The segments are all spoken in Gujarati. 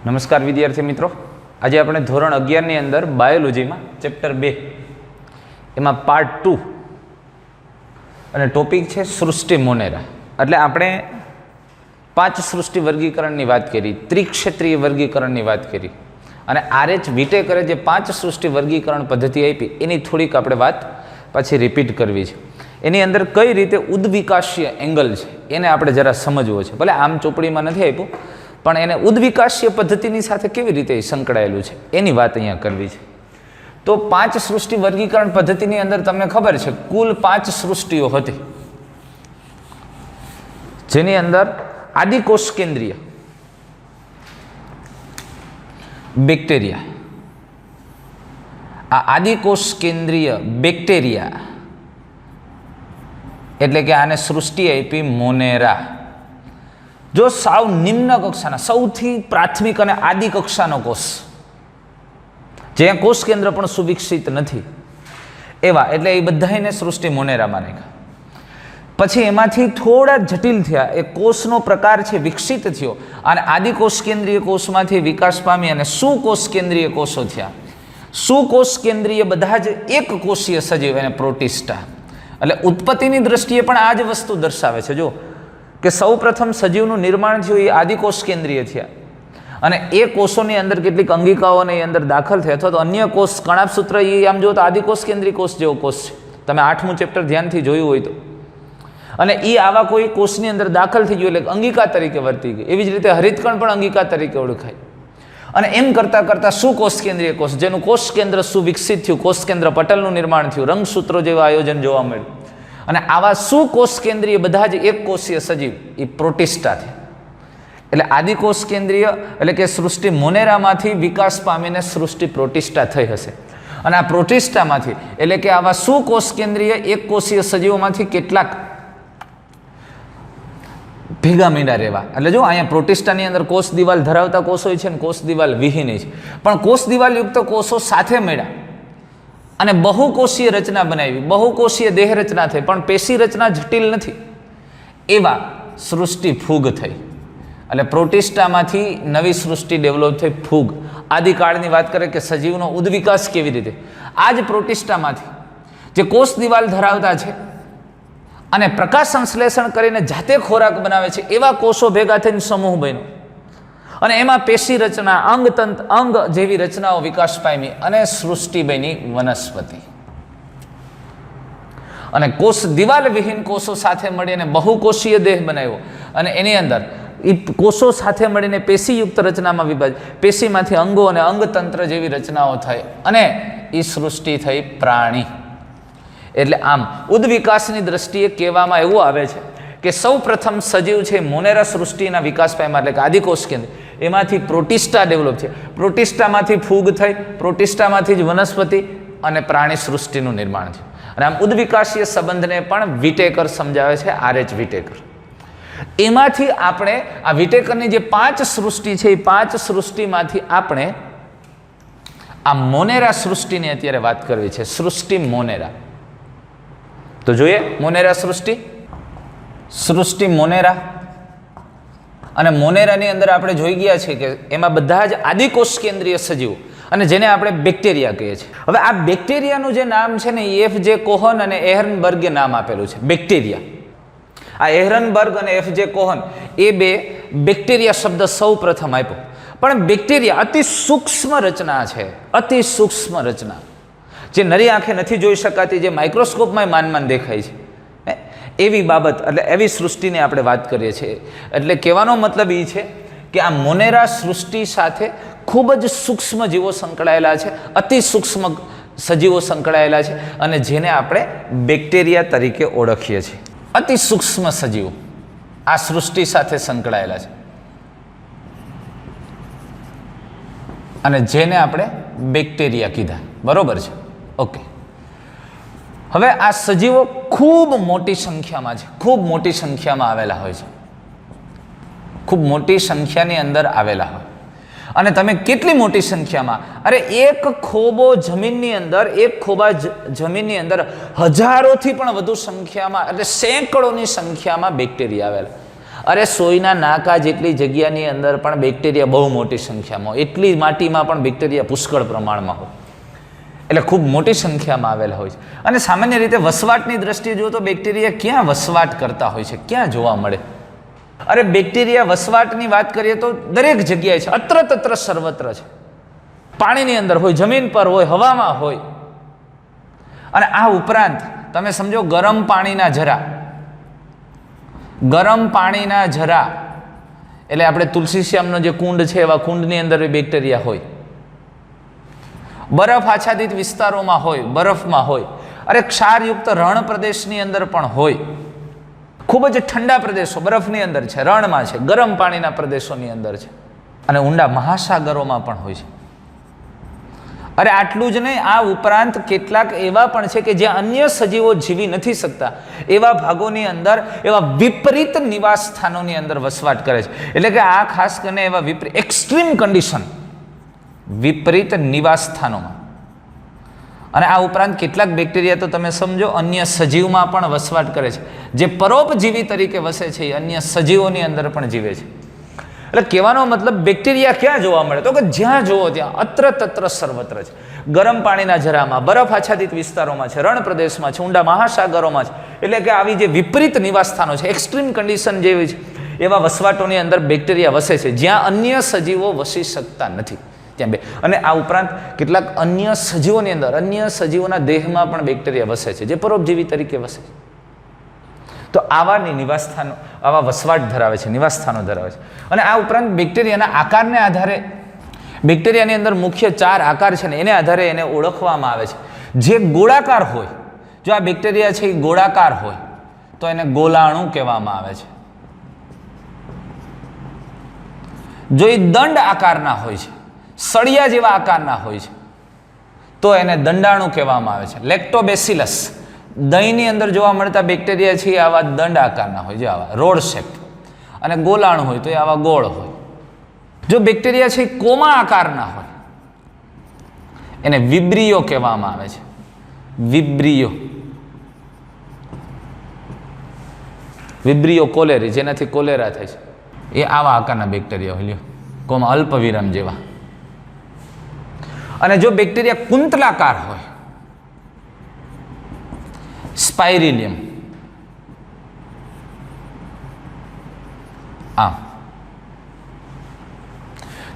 નમસ્કાર વિદ્યાર્થી મિત્રો, આજે આપણે ધોરણ 11 ની અંદર બાયોલોજીમાં ચેપ્ટર 2 એમાં પાર્ટ 2 અને ટોપિક છે સૃષ્ટિ મોનેરા. એટલે આપણે 5 સૃષ્ટિ વર્ગીકરણની વાત કરી, ત્રિક્ષેત્રીય વર્ગીકરણની વાત કરી અને આરએચ વિટેકરે જે 5 સૃષ્ટિ વર્ગીકરણ પદ્ધતિ આપી એની થોડીક આપણે વાત પાછી રિપીટ કરવી છે. એની અંદર કઈ રીતે ઉદ્વિકાસીય એંગલ છે એને આપણે જરા સમજવો છે. ભલે આમ ચોપડીમાં નથી આપ્યું, પણ એને ઉદ્વિકાસીય પદ્ધતિની સાથે કેવી રીતે સંકળાયેલું છે એની વાત અહીંયા કરવી છે. તો 5 સૃષ્ટિ વર્ગીકરણ પદ્ધતિની અંદર તમને ખબર છે કુલ 5 સૃષ્ટિઓ હતી, જેની અંદર આદિકોષ કેન્દ્રીય બેક્ટેરિયા, આ આદિકોષ કેન્દ્રીય બેક્ટેરિયા એટલે કે આને સૃષ્ટિ આપી મોનેરા. જો સાવ નિમ્ન કક્ષાના સૌથી પ્રાથમિક અને આદિ કક્ષાનો કોષ, જ્યાં કોષ કેન્દ્ર પણ સુવિકસિત નથી એવા, એટલે એ બધાને સૃષ્ટિ મોનેરામાં નાખ્યા. પછી એમાંથી થોડા જટિલ થયા, એ કોષનો પ્રકાર છે વિકસિત થયો અને આદિકોષ કેન્દ્રીય કોષમાંથી વિકાસ પામી અને સુકોષ કેન્દ્રીય કોષો થયા. સુકોષ કેન્દ્રીય બધા જ એક કોષીય સજીવ એને પ્રોટિસ્ટા. એટલે ઉત્પત્તિની દ્રષ્ટિએ પણ આ જ વસ્તુ દર્શાવે છે. જો કે સૌ પ્રથમ સજીવનું નિર્માણ થયું એ આદિકોષ કેન્દ્રીય થયા અને એ કોષોની અંદર કેટલીક અંગિકાઓને એ અંદર દાખલ થયા, અથવા તો અન્ય કોષ કણાભસૂત્ર, એ આમ જુઓ તો આદિકોષ કેન્દ્રીય કોષ જેવો કોષ છે. તમે 8મું ચેપ્ટર ધ્યાનથી જોયું હોય તો. અને એ આવા કોઈ કોષની અંદર દાખલ થઈ ગયું એટલે અંગિકા તરીકે વર્તી ગઈ. એવી જ રીતે હરિતકણ પણ અંગિકા તરીકે ઓળખાય. અને એમ કરતાં કરતાં સુકોષ કેન્દ્રીય કોષ, જેનું કોષ કેન્દ્ર સુવિકસિત થયું, કોષ કેન્દ્ર પટલનું નિર્માણ થયું, રંગસૂત્રો જેવા આયોજન જોવા મળ્યું. અને આવા સુકોષ કેન્દ્રીય બધા જ એક કોષીય સજીવ એ પ્રોટિસ્ટા થયા. એટલે આદિકોષ કેન્દ્રીય એટલે કે સૃષ્ટિ મોનેરામાંથી વિકાસ પામીને સૃષ્ટિ પ્રોટિસ્ટા થઈ હશે. અને આ પ્રોટિસ્ટામાંથી એટલે કે આવા સુકોષ કેન્દ્રીય એક કોષીય સજીવોમાંથી કેટલાક ભેગા મીંડા રહેવા. એટલે જો અહીંયા પ્રોટિસ્ટાની અંદર કોષ દિવાલ ધરાવતા કોષો છે ને કોષ દિવાલ વિહીન છે, પણ કોષ દિવાલ યુક્ત કોષો સાથે મળ્યા અને બહુકોષીય રચના બનાવી, બહુકોષીય દેહ રચના થઈ, પણ પેશી રચના જટિલ નથી એવા સૃષ્ટિ ફૂગ થઈ. એટલે પ્રોટિસ્ટામાંથી નવી સૃષ્ટિ ડેવલપ થઈ ફૂગ. આદિકાળની વાત કરે કે સજીવનો ઉદ્વિકાસ કેવી રીતે, આ જ પ્રોટિસ્ટામાંથી જે કોષ દિવાલ ધરાવતા છે અને પ્રકાશ સંશ્લેષણ કરીને જાતે ખોરાક બનાવે છે એવા કોષો ભેગા થઈને સમૂહ બન્યો અને એમાં પેશી રચના, અંગ જેવી રચનાઓ વિકાસ પામી અને સૃષ્ટિ બની વનસ્પતિ. અને કોષ દિવાલ વિહીન કોષો સાથે મળીને બહુકોષીય દેહ બનાવ્યો અને એની અંદર એ કોષો સાથે મળીને પેશીયુક્ત રચનામાં વિભાજિત, પેશીમાંથી અંગો અને અંગતંત્ર જેવી રચનાઓ થઈ અને એ સૃષ્ટિ થઈ પ્રાણી. એટલે આમ ઉદ્વિકાસની દ્રષ્ટિએ કહેવામાં એવું આવે છે કે સૌ પ્રથમ સજીવ છે મોનેરા સૃષ્ટિના વિકાસ પામ્યા, એટલે કે આદિકોષ કેન્દ્ર, એમાંથી પ્રોટિસ્ટા ડેવલપ છે. પ્રોટિસ્ટામાંથી ફૂગ થઈ, પ્રોટિસ્ટામાંથી જ વનસ્પતિ અને પ્રાણી સૃષ્ટિનું નિર્માણ થયું. અને આમ ઉદ્વિકાસીય સંબંધને પણ વિટેકર સમજાવે છે, આરએચ વિટેકર. એમાંથી આપણે આ વિટેકરની જે 5 સૃષ્ટિ છે એ 5 સૃષ્ટિમાંથી આપણે આ મોનેરા સૃષ્ટિની અત્યારે વાત કરવી છે. સૃષ્ટિ મોનેરા. તો જોઈએ મોનેરા સૃષ્ટિ મોનેરા. અને મોનેરાની અંદર આપણે જોઈ ગયા છે કે એમાં બધા જ આદિકોષ કેન્દ્રીય સજીવો અને જેને આપણે બેક્ટેરિયા કહીએ છીએ. હવે આ બેક્ટેરિયાનું જે નામ છે ને એફ.જે. કોહન અને એહરનબર્ગે નામ આપેલું છે બેક્ટેરિયા. આ એહરનબર્ગ અને એફ.જે. કોહન એ બે બેક્ટેરિયા શબ્દ સૌ પ્રથમ આપ્યો. પણ બેક્ટેરિયા અતિ સૂક્ષ્મ રચના છે, અતિ સૂક્ષ્મ રચના, જે નરી આંખે નથી જોઈ શકાતી, જે માઇક્રોસ્કોપમાં માન દેખાય છે એવી બાબત, એટલે એવી સૃષ્ટિની આપણે વાત કરીએ છીએ. એટલે કહેવાનો મતલબ એ છે કે આ મોનેરા સૃષ્ટિ સાથે ખૂબ જ સૂક્ષ્મ જીવો સંકળાયેલા છે, અતિ સૂક્ષ્મ સજીવો સંકળાયેલા છે અને જેને આપણે બેક્ટેરિયા તરીકે ઓળખીએ છીએ. અતિ સૂક્ષ્મ સજીવો આ સૃષ્ટિ સાથે સંકળાયેલા છે અને જેને આપણે બેક્ટેરિયા કીધા. બરોબર છે? ઓકે. હવે આ સજીવો ખૂબ મોટી સંખ્યામાં છે, ખૂબ મોટી સંખ્યામાં આવેલા હોય છે, ખૂબ મોટી સંખ્યાની અંદર આવેલા હોય. અને તમે કેટલી મોટી સંખ્યામાં, અરે એક ખોબો જમીનની અંદર, એક ખોબા જમીનની અંદર હજારોથી પણ વધુ સંખ્યામાં, એટલે સેંકડોની સંખ્યામાં બેક્ટેરિયા આવેલા. અરે સોયના નાકા જેટલી જગ્યાની અંદર પણ બેક્ટેરિયા બહુ મોટી સંખ્યામાં હોય, એટલી માટીમાં પણ બેક્ટેરિયા પુષ્કળ પ્રમાણમાં હોય, એટલે ખૂબ મોટી સંખ્યામાં આવેલા હોય છે. અને સામાન્ય રીતે વસવાટની દ્રષ્ટિએ જુઓ તો બેક્ટેરિયા ક્યાં વસવાટ કરતા હોય છે, ક્યાં જોવા મળે? અરે બેક્ટેરિયા વસવાટની વાત કરીએ તો દરેક જગ્યાએ છે, અત્ર તત્ર સર્વત્ર છે. પાણીની અંદર હોય, જમીન પર હોય, હવામાં હોય. અને આ ઉપરાંત તમે સમજો ગરમ પાણીના ઝરા, ગરમ પાણીના ઝરા એટલે આપણે તુલસીશ્યામનો જે કુંડ છે એવા કુંડની અંદર બેક્ટેરિયા હોય. બરફ આચ્છાદિત વિસ્તારોમાં હોય, બરફમાં હોય. અરે ક્ષારયુક્ત રણ પ્રદેશની અંદર પણ હોય. ખૂબ જ ઠંડા પ્રદેશો બરફની અંદર છે, રણમાં છે, ગરમ પાણીના પ્રદેશોની અંદર છે, અને ઊંડા મહાસાગરોમાં પણ હોય છે. અરે આટલું જ નહીં, આ ઉપરાંત કેટલાક એવા પણ છે કે જ્યાં અન્ય સજીવો જીવી નથી શકતા એવા ભાગોની અંદર એવા વિપરીત નિવાસ સ્થાનોની અંદર વસવાટ કરે છે. એટલે કે આ ખાસ કરીને એવા એક્સ્ટ્રીમ કન્ડિશન, વિપરીત નિવાસ સ્થાનોમાં. અને આ ઉપરાંત કેટલાક બેક્ટેરિયા તો તમે સમજો અન્ય સજીવમાં પણ વસવાટ કરે છે, જે પરોપજીવી તરીકે વસે છે એ અન્ય સજીવોની અંદર પણ જીવે છે. એટલે કહેવાનો મતલબ બેક્ટેરિયા ક્યાં જોવા મળે તો કે જ્યાં જુઓ ત્યાં, અત્ર તત્ર સર્વત્ર છે. ગરમ પાણીના ઝરામાં, બરફ આચ્છાદિત વિસ્તારોમાં છે, રણ પ્રદેશમાં છે, ઊંડા મહાસાગરોમાં છે. એટલે કે આવી જે વિપરીત નિવાસ સ્થાનો છે, એક્સ્ટ્રીમ કન્ડિશન જેવી છે, એવા વસવાટોની અંદર બેક્ટેરિયા વસે છે જ્યાં અન્ય સજીવો વસી શકતા નથી. ત્યાં અને આ ઉપરાંત કેટલાક અન્ય સજીવોની અંદર, અન્ય સજીવોના દેહમાં પણ બેક્ટેરિયા વસે છે જે પરોપજીવી તરીકે વસે છે. તો આવા નિવાસસ્થાનો, આવા વસવાટ ધરાવે છે, નિવાસસ્થાનો ધરાવે છે. અને આ ઉપરાંત બેક્ટેરિયાના આકારને આધારે, બેક્ટેરિયાની અંદર મુખ્ય 4 આકાર છે ને એને આધારે એને ઓળખવામાં આવે છે. જે ગોળાકાર હોય, જો આ બેક્ટેરિયા છે એ ગોળાકાર હોય તો એને ગોલાણુ કહેવામાં આવે છે. જો એ દંડ આકારના હોય છે, સળિયા જેવા આકારના હોય છે તો એને દંડાણુ કહેવામાં આવે છે. લેક્ટોબેસિલસ, દહીંની અંદર જોવા મળતા બેક્ટેરિયા છે આવા દંડ આકારના હોય, જે આવા રોડ શેપ. અને ગોલાણુ હોય તો એ આવા ગોળ હોય. જો બેક્ટેરિયા છે કોમા આકારના હોય એને વિબ્રિયો કહેવામાં આવે છે. વિબ્રિયો, વિબ્રિયો કોલેરી, જેનાથી કોલેરા થાય છે, એ આવા આકારના બેક્ટેરિયા હોય, કોમા અલ્પવિરામ જેવા. અને જો બેક્ટેરિયા કુંતલાકાર હોય, સ્પાઇરિલિયમ,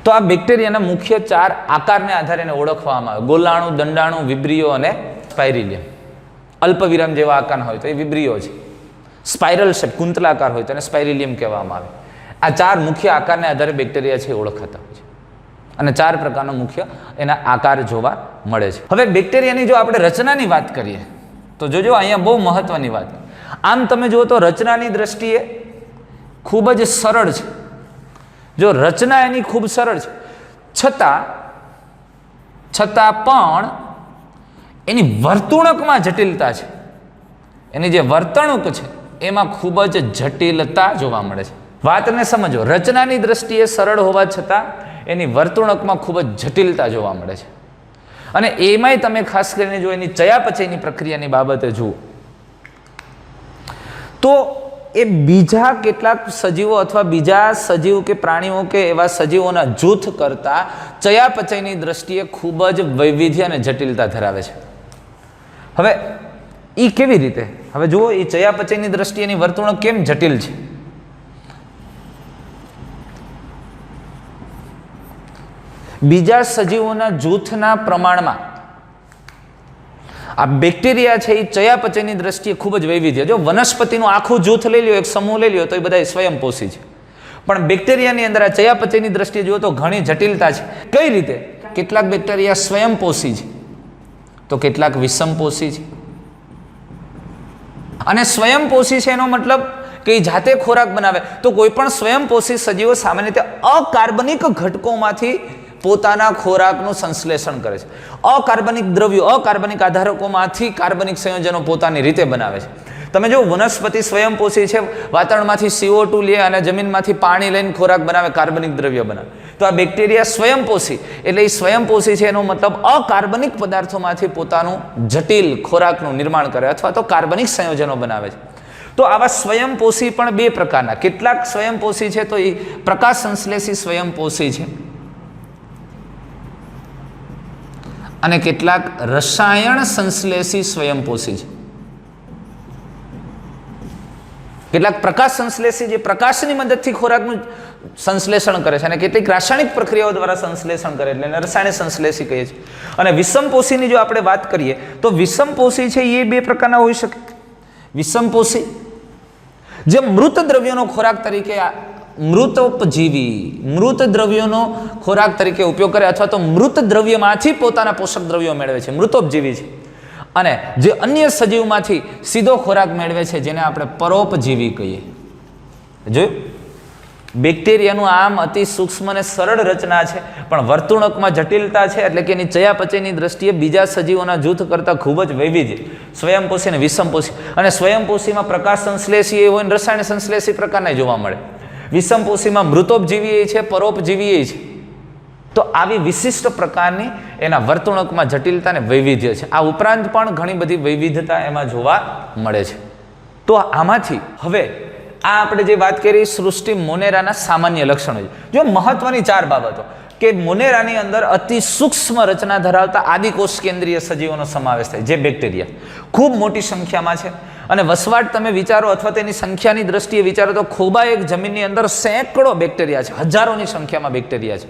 તો આ બેક્ટેરિયાના મુખ્ય 4 આકારને આધારે એને ઓળખવામાં આવે. ગોલાણુ, દંડાણુ, વિબ્રિયો અને સ્પાઇરિલિયમ. અલ્પવિરામ જેવા આકારના હોય તો એ વિબ્રિયો છે. સ્પાઇરલ શેપ, કુંતલાકાર હોય તો એને સ્પાઇરિલિયમ કહેવામાં આવે. આ 4 મુખ્ય આકારને આધારે બેક્ટેરિયા છે ઓળખાતા હોય છે. અને 4 પ્રકારનો મુખ્ય એના આકાર જોવા મળે છે. હવે બેક્ટેરિયાની જો આપણે રચનાની વાત કરીએ તો જોજો અહીંયા બહુ મહત્વની વાત. આમ તમે જુઓ તો રચનાની દ્રષ્ટિએ ખૂબ જ સરળ છે. જો રચના એની ખૂબ સરળ છે, છતાં પણ એની વર્તણૂકમાં જટિલતા છે. એની જે વર્તણૂક છે એમાં ખૂબ જ જટિલતા જોવા મળે છે. વાતને સમજો, રચનાની દ્રષ્ટિએ સરળ હોવા છતાં એની વર્તણૂકમાં ખૂબ જ જટિલતા જોવા મળે છે. અને એમાંય તમે ખાસ કરીને જો એની ચયાપચયની પ્રક્રિયાની બાબતે જુઓ તો એ બીજા કેટલાક સજીવો અથવા બીજા સજીવ કે પ્રાણીઓ કે એવા સજીવોના જૂથ કરતાં ચયાપચયની દ્રષ્ટિએ ખૂબ જ વૈવિધ્ય અને જટિલતા ધરાવે છે. હવે એ કેવી રીતે? હવે જુઓ, એ ચયાપચયની દ્રષ્ટિએ એની વર્તણૂક કેમ જટિલ છે? બીજા સજીવોના જૂથના પ્રમાણમાં આ બેક્ટેરિયા છે એ ચયાપચયની દ્રષ્ટિએ ખૂબ જ વૈવિધ્ય. જો વનસ્પતિનું આખું જૂથ લઈ લ્યો, એક સમૂહ લઈ લ્યો તો એ બધા સ્વયંપોષી છે. પણ બેક્ટેરિયાની અંદર આ ચયાપચયની દ્રષ્ટિએ જુઓ તો ઘણી જટિલતા છે. કઈ રીતે? કેટલાક બેક્ટેરિયા સ્વયંપોષી છે તો કેટલાક વિષમપોષી છે. અને સ્વયંપોષી છે એનો મતલબ કે એ જાતે ખોરાક બનાવે. તો કોઈ પણ સ્વયંપોષી સજીવો સામાન્ય રીતે અકાર્બનિક ઘટકોમાંથી પોતાના ખોરાકનું સંશ્લેષણ કરે છે. અકાર્બનિક દ્રવ્યો, અકાર્બનિક આધારકોમાંથી કાર્બનિક સંયોજનો પોતાની રીતે બનાવે છે. તમે જો વનસ્પતિ સ્વયંપોષી છે, વાતાવરણમાંથી CO2 લે અને જમીનમાંથી પાણી લઈને ખોરાક બનાવે, કાર્બનિક દ્રવ્ય બનાવે. તો આ બેક્ટેરિયા સ્વયંપોષી, એટલે એ સ્વયંપોષી છે એનો મતલબ અકાર્બનિક પદાર્થોમાંથી પોતાનું જટિલ ખોરાકનું નિર્માણ કરે અથવા તો કાર્બનિક સંયોજનો બનાવે છે. તો આવા સ્વયંપોષી પણ બે પ્રકારના, કેટલાક સ્વયંપોષી છે તો એ પ્રકાશ સંશ્લેષી સ્વયંપોષી છે અને કેટલાક રસાયણ સંશ્લેષી સ્વયંપોષી છે. કેટલાક પ્રકાશ સંશ્લેષી જે પ્રકાશની મદદથી ખોરાકનું સંશ્લેષણ કરે છે અને કેટલીક રાસાયણિક પ્રક્રિયાઓ દ્વારા સંશ્લેષણ કરે એટલે એને રસાયણ સંશ્લેષી કહીએ છીએ. અને વિષમપોષીની જો આપણે વાત કરીએ તો વિષમપોષી છે એ બે પ્રકારના હોઈ શકે. વિષમપોષી જે મૃત દ્રવ્યોનો ખોરાક તરીકે, મૃતોપજીવી, મૃત દ્રવ્યોનો ખોરાક તરીકે ઉપયોગ કરે અથવા તો મૃત દ્રવ્યમાંથી પોતાના પોષક દ્રવ્યો મેળવે છે, મૃતોપજીવી છે. અને જે અન્ય સજીવમાંથી સીધો ખોરાક મેળવે છે જેને આપણે પરોપજીવી કહીએ. જોયું? બેક્ટેરિયાનું આમ અતિ સૂક્ષ્મ અને સરળ રચના છે પણ વર્તણૂકમાં જટિલતા છે, એટલે કે એની ચયાપચયની દ્રષ્ટિએ બીજા સજીવોના જૂથ કરતાં ખૂબ જ વૈવિધ્ય. સ્વયંપોષી અને વિષમપોષી. અને સ્વયંપોષીમાં પ્રકાશ સંશ્લેષી હોય અને રસાયણ સંશ્લેષી પ્રકારના જોવા મળે. વિષમપોષીમાં મૃતોપજીવી છે, પરોપજીવી છે. તો આવી વિશિષ્ટ પ્રકારની એના વર્તણૂકમાં જટિલતા અને વૈવિધ્ય છે. આ ઉપરાંત પણ ઘણી બધી વૈવિધ્યતા એમાં જોવા મળે છે. તો આમાંથી હવે આ આપણે જે વાત કરી સૃષ્ટિ મોનેરાના સામાન્ય લક્ષણો છે. જો મહત્વની ચાર બાબતો કે મોનેરાની અંદર અતિ સૂક્ષ્મ રચના ધરાવતા આદિકોષ કેન્દ્રીય સજીવોનો સમાવેશ થાય, જે બેક્ટેરિયા ખૂબ મોટી સંખ્યામાં છે. અને વસવાટ તમે વિચારો અથવા તેની સંખ્યાની દ્રષ્ટિએ વિચારો તો ખોબા એક જમીનની અંદર સેંકડો બેક્ટેરિયા છે, હજારોની સંખ્યામાં બેક્ટેરિયા છે.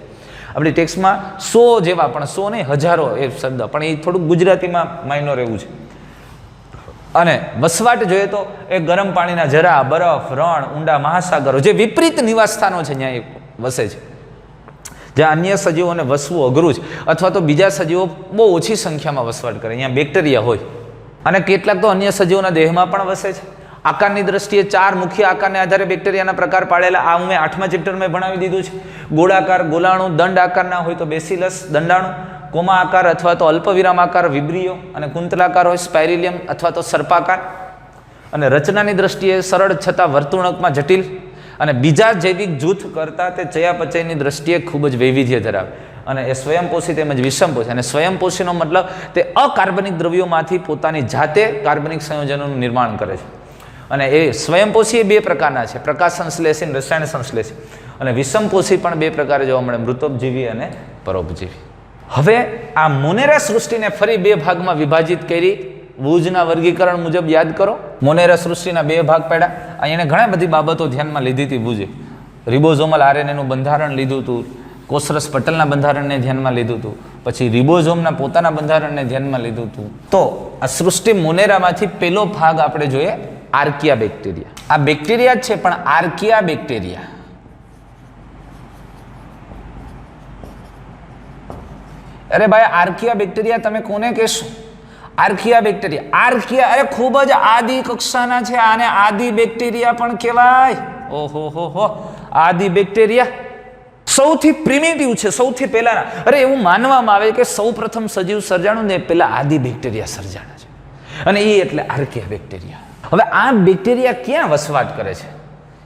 આપણી ટેક્સ્ટમાં 100 જેવા, પણ 100 નહીં, હજારો એ શબ્દ, પણ એ થોડુંક ગુજરાતીમાં માઇનોર એવું છે. અને વસવાટ જોઈએ તો એ ગરમ પાણીના ઝરા, બરફ, રણ, ઊંડા મહાસાગરો, જે વિપરીત નિવાસ સ્થાનો છે ત્યાં એ વસે છે, જ્યાં અન્ય સજીવોને વસવું અઘરું છે અથવા તો બીજા સજીવો બહુ ઓછી સંખ્યામાં વસવાટ કરે, અહીંયા બેક્ટેરિયા હોય. અને કેટલાક તો અન્ય સજીવોના દેહમાં પણ વસે છે. આકારની દ્રષ્ટિએ 4 મુખ્ય આકારને આધારે બેક્ટેરિયાના પ્રકાર પાડેલા. આ મેં 8મા ચેપ્ટરમાં ભણાવી દીધું છે. ગોળાકાર, ગોલાણુ, દંડ આકારના હોય તો બેસિલસ દંડાણુ, કોમા આકાર અથવા તો અલ્પવિરામ આકાર વિબ્રિયો, અને કુંતલાકાર હોય સ્પાઇરિલિયમ અથવા તો સર્પાકાર. અને રચનાની દ્રષ્ટિએ સરળ છતાં વર્તણૂકમાં જટિલ અને બીજા જૈવિક જૂથ કરતાં તે ચયાપચયની દ્રષ્ટિએ ખૂબ જ વૈવિધ્ય ધરાવે. અને એ સ્વયંપોષી તેમજ વિષમપોષી. અને સ્વયંપોષીનો મતલબ તે અકાર્બનિક દ્રવ્યોમાંથી પોતાની જાતે કાર્બનિક સંયોજનોનું નિર્માણ કરે છે. અને એ સ્વયંપોષી બે પ્રકારના છે, પ્રકાશ સંશ્લેષી અને રસાયણ સંશ્લેષી. અને વિષમપોષી પણ બે પ્રકારે જોવા મળે, મૃતોપજીવી અને પરોપજીવી. હવે આ મોનેરા સૃષ્ટિને ફરી બે ભાગમાં વિભાજિત કરી. વુઝના વર્ગીકરણ મુજબ યાદ કરો. મોનેરા સૃષ્ટિના બે ભાગ પાડ્યા. અહીંયા ઘણા બધી બાબતો ધ્યાનમાં લીધી હતી વુઝે. રિબોઝોમલ આરએનએનું બંધારણ લીધું હતું, કોષરસ પટલના બંધારણને ધ્યાનમાં લીધું હતું, પછી રિબોઝોમના પોતાના બંધારણને ધ્યાનમાં લીધું હતું. તો આ સૃષ્ટિ મોનેરામાંથી પેલો ભાગ આપણે જોઈએ, આર્કિયા બેક્ટેરિયા. આ બેક્ટેરિયા જ છે પણ આર્કિયા બેક્ટેરિયા. અરે ભાઈ, આર્કિયા બેક્ટેરિયા તમે કોને કહેશો? આર્કિયા બેક્ટેરિયા, આર્કિયા, અરે ખૂબ જ આદિ કક્ષાના છે. આને આદિ બેક્ટેરિયા પણ કહેવાય. ઓહો હો હો, આદિ બેક્ટેરિયા સૌથી પ્રિમિટિવ છે, સૌથી પહેલાના. અરે એવું માનવામાં આવે કે સૌ પ્રથમ સજીવ સર્જાણું ને પેલા આદિ બેક્ટેરિયા સર્જાણા છે, અને એ એટલે આર્કિયા બેક્ટેરિયા. હવે આ બેક્ટેરિયા ક્યાં વસવાટ કરે છે,